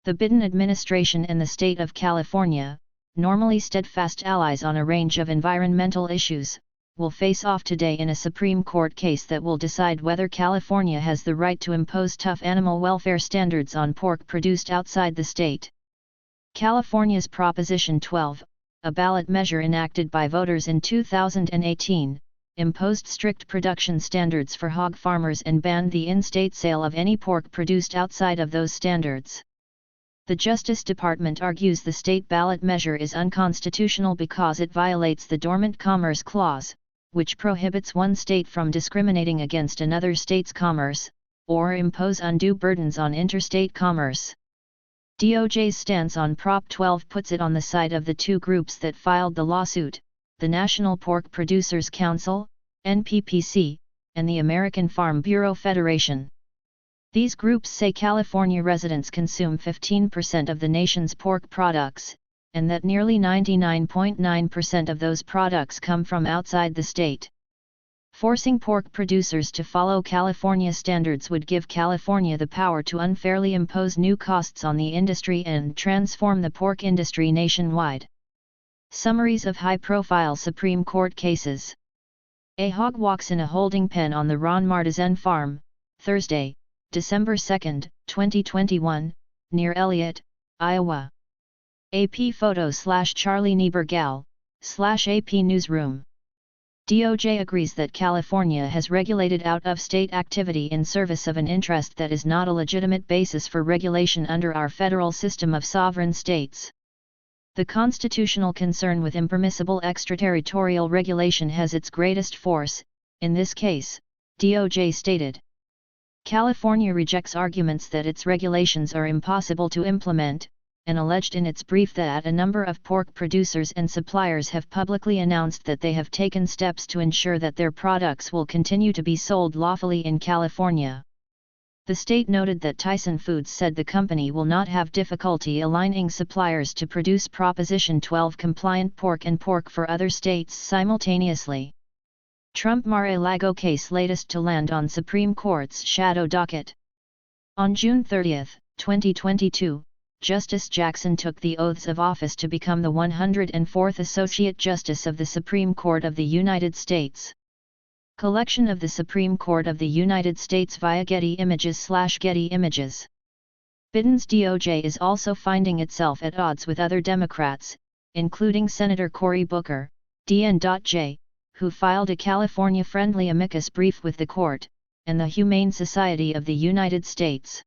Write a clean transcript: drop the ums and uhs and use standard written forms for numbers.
The Biden administration and the state of California, normally steadfast allies on a range of environmental issues, will face off today in a Supreme Court case that will decide whether California has the right to impose tough animal welfare standards on pork produced outside the state. California's Proposition 12, a ballot measure enacted by voters in 2018, imposed strict production standards for hog farmers and banned the in-state sale of any pork produced outside of those standards. The Justice Department argues the state ballot measure is unconstitutional because it violates the Dormant Commerce Clause, which prohibits one state from discriminating against another state's commerce, or impose undue burdens on interstate commerce. DOJ's stance on Prop 12 puts it on the side of the two groups that filed the lawsuit, the National Pork Producers Council, NPPC, and the American Farm Bureau Federation. These groups say California residents consume 15% of the nation's pork products, and that nearly 99.9% of those products come from outside the state. Forcing pork producers to follow California standards would give California the power to unfairly impose new costs on the industry and transform the pork industry nationwide. Summaries of high-profile Supreme Court cases. A hog walks in a holding pen on the Ron Martizen farm, Thursday, December 2, 2021, near Elliott, Iowa. AP photo/Charlie Niebergal/AP Newsroom. DOJ agrees that California has regulated out-of-state activity in service of an interest that is not a legitimate basis for regulation under our federal system of sovereign states. The constitutional concern with impermissible extraterritorial regulation has its greatest force, in this case, DOJ stated. California rejects arguments that its regulations are impossible to implement, and alleged in its brief that a number of pork producers and suppliers have publicly announced that they have taken steps to ensure that their products will continue to be sold lawfully in California. The state noted that Tyson Foods said the company will not have difficulty aligning suppliers to produce Proposition 12 compliant pork and pork for other states simultaneously. Trump Mar-a-Lago case latest to land on Supreme Court's shadow docket. On June 30, 2022, Justice Jackson took the oaths of office to become the 104th Associate Justice of the Supreme Court of the United States. Collection of the Supreme Court of the United States via Getty Images/Getty Images. Biden's DOJ is also finding itself at odds with other Democrats, including Senator Cory Booker, DN.J., who filed a California-friendly amicus brief with the court, and the Humane Society of the United States.